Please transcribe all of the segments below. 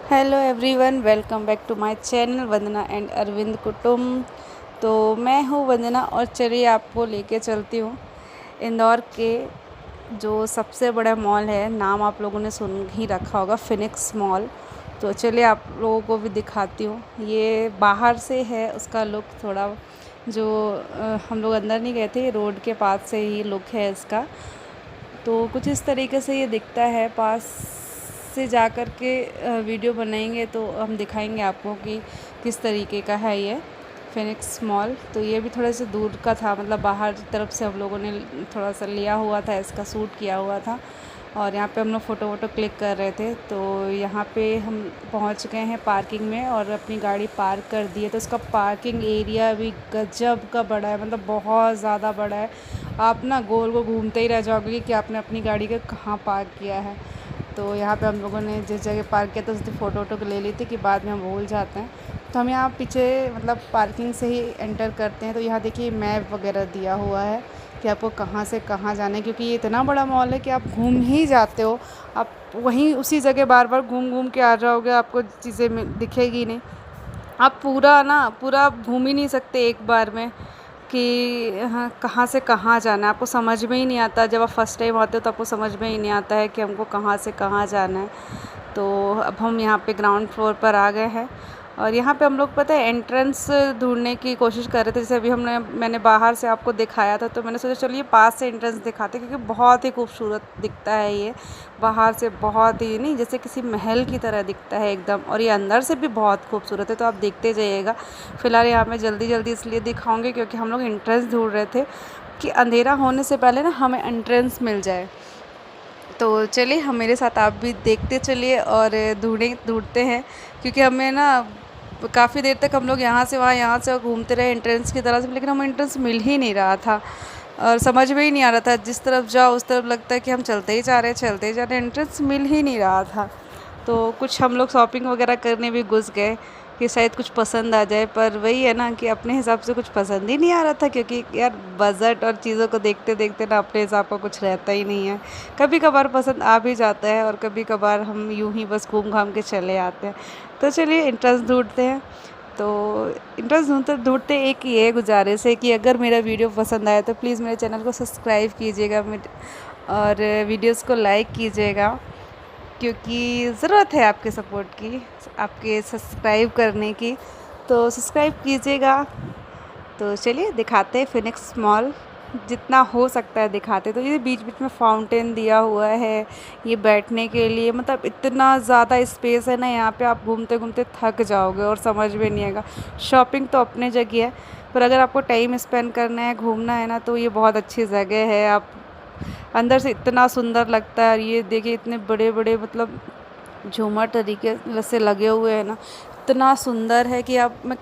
Hello everyone, welcome back to my channel Vandana and Arvind कुटुंब। तो मैं हूँ वंदना और चलिए आपको लेके चलती हूँ इंदौर के जो सबसे बड़ा मॉल है। नाम आप लोगों ने सुन ही रखा होगा, फिनिक्स मॉल। तो चलिए आप लोगों को भी दिखाती हूँ। ये बाहर से है उसका लुक थोड़ा, जो हम लोग अंदर नहीं गए थे, रोड के पास से ही लुक है इसका। तो कुछ इस तरीके से ये दिखता है। पास से जा कर के वीडियो बनाएंगे तो हम दिखाएंगे आपको कि किस तरीके का है ये फिनिक्स मॉल। तो ये भी थोड़ा सा दूर का था, मतलब बाहर की तरफ से हम लोगों ने थोड़ा सा लिया हुआ था, इसका शूट किया हुआ था। और यहाँ पे हम लोग फ़ोटो वोटो क्लिक कर रहे थे। तो यहाँ पे हम पहुँच गए हैं पार्किंग में और अपनी गाड़ी पार्क कर दी है। तो इसका पार्किंग एरिया भी गजब का बड़ा है, मतलब बहुत ज़्यादा बड़ा है। आप ना गोल गोल घूमते ही रह जाओगे कि आपने अपनी गाड़ी को कहाँ पार्क किया है। तो यहाँ पे हम लोगों ने जिस जगह पार्क किया था उसकी फ़ोटो वोटो ले ली थी कि बाद में हम भूल जाते हैं। तो हम यहाँ पीछे मतलब पार्किंग से ही एंटर करते हैं। तो यहाँ देखिए मैप वगैरह दिया हुआ है कि आपको कहाँ से कहाँ जाना है, क्योंकि ये इतना बड़ा मॉल है कि आप घूम ही जाते हो। आप वहीं उसी जगह बार बार घूम घूम के आ जाओगे, आपको चीज़ें दिखेगी नहीं। आप पूरा घूम ही नहीं सकते एक बार में कि हाँ कहाँ से कहाँ जाना है। आपको समझ में ही नहीं आता, जब आप फर्स्ट टाइम आते हो तो आपको समझ में ही नहीं आता है कि हमको कहाँ से कहाँ जाना है। तो अब हम यहाँ पे ग्राउंड फ्लोर पर आ गए हैं और यहाँ पे हम लोग पता है एंट्रेंस ढूंढने की कोशिश कर रहे थे। जैसे अभी मैंने बाहर से आपको दिखाया था, तो मैंने सोचा चलिए पास से एंट्रेंस दिखाते, क्योंकि बहुत ही खूबसूरत दिखता है ये बाहर से। बहुत ही नहीं, जैसे किसी महल की तरह दिखता है एकदम, और ये अंदर से भी बहुत खूबसूरत है। तो आप देखते जाइएगा। फ़िलहाल यहाँ मैं जल्दी जल्दी इसलिए दिखाऊंगी क्योंकि हम लोग एंट्रेंस ढूंढ रहे थे कि अंधेरा होने से पहले ना हमें एंट्रेंस मिल जाए। तो चलिए हम मेरे साथ आप भी देखते चलिए और ढूंढते हैं, क्योंकि हमें ना काफ़ी देर तक हम लोग यहाँ से वहाँ घूमते रहे एंट्रेंस की तरह से, लेकिन हमें एंट्रेंस मिल ही नहीं रहा था और समझ में ही नहीं आ रहा था। जिस तरफ जाओ उस तरफ लगता है कि हम चलते ही जा रहे हैं, एंट्रेंस मिल ही नहीं रहा था। तो कुछ हम लोग शॉपिंग वगैरह करने भी घुस गए कि शायद कुछ पसंद आ जाए, पर वही है ना कि अपने हिसाब से कुछ पसंद ही नहीं आ रहा था, क्योंकि यार बजट और चीज़ों को देखते देखते ना अपने हिसाब का कुछ रहता ही नहीं है। कभी कभार पसंद आ भी जाता है और कभी कभार हम यूं ही बस घूम घाम के चले आते हैं। तो चलिए इंटरेस्ट ढूंढते हैं। तो इंटरेस्ट ढूंढते ढूंढते एक ये गुजारिश है कि अगर मेरा वीडियो पसंद आए तो प्लीज़ मेरे चैनल को सब्सक्राइब कीजिएगा और वीडियोस को लाइक कीजिएगा, क्योंकि ज़रूरत है आपके सपोर्ट की, आपके सब्सक्राइब करने की। तो सब्सक्राइब कीजिएगा। तो चलिए दिखाते हैं फिनिक्स मॉल, जितना हो सकता है दिखाते। तो ये बीच बीच में फाउंटेन दिया हुआ है ये बैठने के लिए, मतलब इतना ज़्यादा स्पेस है ना यहाँ पे, आप घूमते घूमते थक जाओगे और समझ में नहीं आएगा। शॉपिंग तो अपने जगह है, पर अगर आपको टाइम स्पेंड करना है, घूमना है ना, तो ये बहुत अच्छी जगह है। आप अंदर से इतना सुंदर लगता है। ये देखिए इतने बड़े बड़े मतलब झूमर तरीके से लगे हुए हैं ना, इतना सुंदर है कि आप मैं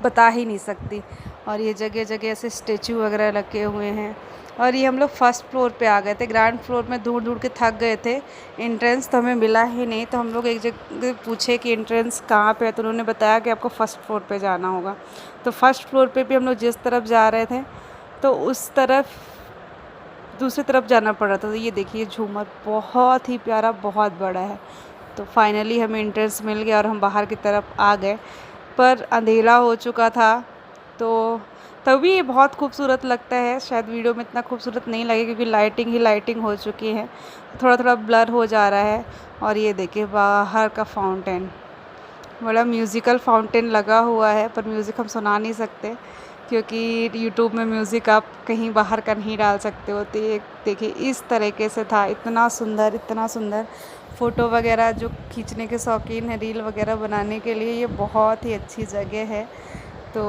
बता ही नहीं सकती। और ये जगह जगह ऐसे स्टेचू वगैरह लगे हुए हैं। और ये हम लोग फर्स्ट फ्लोर पे आ गए थे, ग्राउंड फ्लोर में ढूंढ ढूंढ के थक गए थे। एंट्रेंस तो हमें मिला ही नहीं, तो हम लोग एक जगह पूछे कि एंट्रेंस कहाँ पे है, तो उन्होंने बताया कि आपको फर्स्ट फ्लोर पे जाना होगा। तो फर्स्ट फ्लोर पे भी हम लोग जिस तरफ जा रहे थे तो उस तरफ दूसरी तरफ जाना पड़ रहा था। तो ये देखिए झूमर बहुत ही प्यारा, बहुत बड़ा है। तो फाइनली हमें एंट्रेंस मिल गया और हम बाहर की तरफ आ गए, पर अंधेरा हो चुका था। तो तभी ये बहुत खूबसूरत लगता है। शायद वीडियो में इतना खूबसूरत नहीं लगे क्योंकि लाइटिंग ही लाइटिंग हो चुकी है, थोड़ा थोड़ा ब्लर हो जा रहा है। और ये देखिए बाहर का फाउंटेन, बड़ा म्यूज़िकल फाउंटेन लगा हुआ है, पर म्यूज़िक हम सुना नहीं सकते क्योंकि यूट्यूब में म्यूज़िक आप कहीं बाहर का नहीं डाल सकते हो। तो ये देखिए इस तरीके से था, इतना सुंदर इतना सुंदर। फ़ोटो वगैरह जो खींचने के शौकीन हैं, रील वगैरह बनाने के लिए ये बहुत ही अच्छी जगह है। तो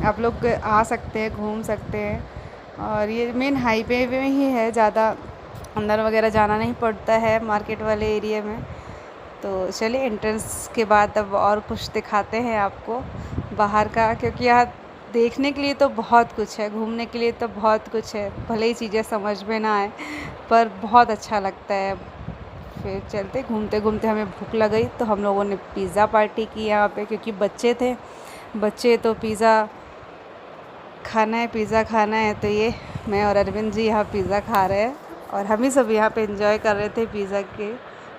आप लोग आ सकते हैं, घूम सकते हैं। और ये मेन हाईवे में ही है, ज़्यादा अंदर वगैरह जाना नहीं पड़ता है मार्केट वाले एरिया में। तो चलिए एंट्रेंस के बाद अब और कुछ दिखाते हैं आपको बाहर का, क्योंकि यहाँ देखने के लिए तो बहुत कुछ है, घूमने के लिए तो बहुत कुछ है। भले ही चीज़ें समझ में ना आए, पर बहुत अच्छा लगता है। फिर चलते घूमते घूमते हमें भूख लग गई, तो हम लोगों ने पिज़्ज़ा पार्टी की यहाँ पे, क्योंकि बच्चे थे, बच्चे तो पिज़्ज़ा खाना है, पिज़्ज़ा खाना है। तो ये मैं और अरविंद जी यहाँ पिज़्ज़ा खा रहे हैं और हम ही सब यहाँ पे एंजॉय कर रहे थे पिज़्ज़ा के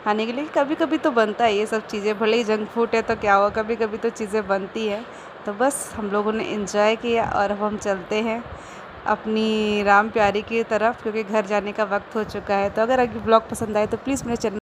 खाने के लिए। कभी कभी तो बनता है ये सब चीज़ें, भले ही जंक फूड है तो क्या हुआ, कभी कभी तो चीज़ें बनती है। तो बस हम लोगों ने एंजॉय किया और अब हम चलते हैं अपनी राम प्यारी की तरफ, क्योंकि घर जाने का वक्त हो चुका है। तो अगर अभी ब्लॉग पसंद आए तो प्लीज़ मेरे चैनल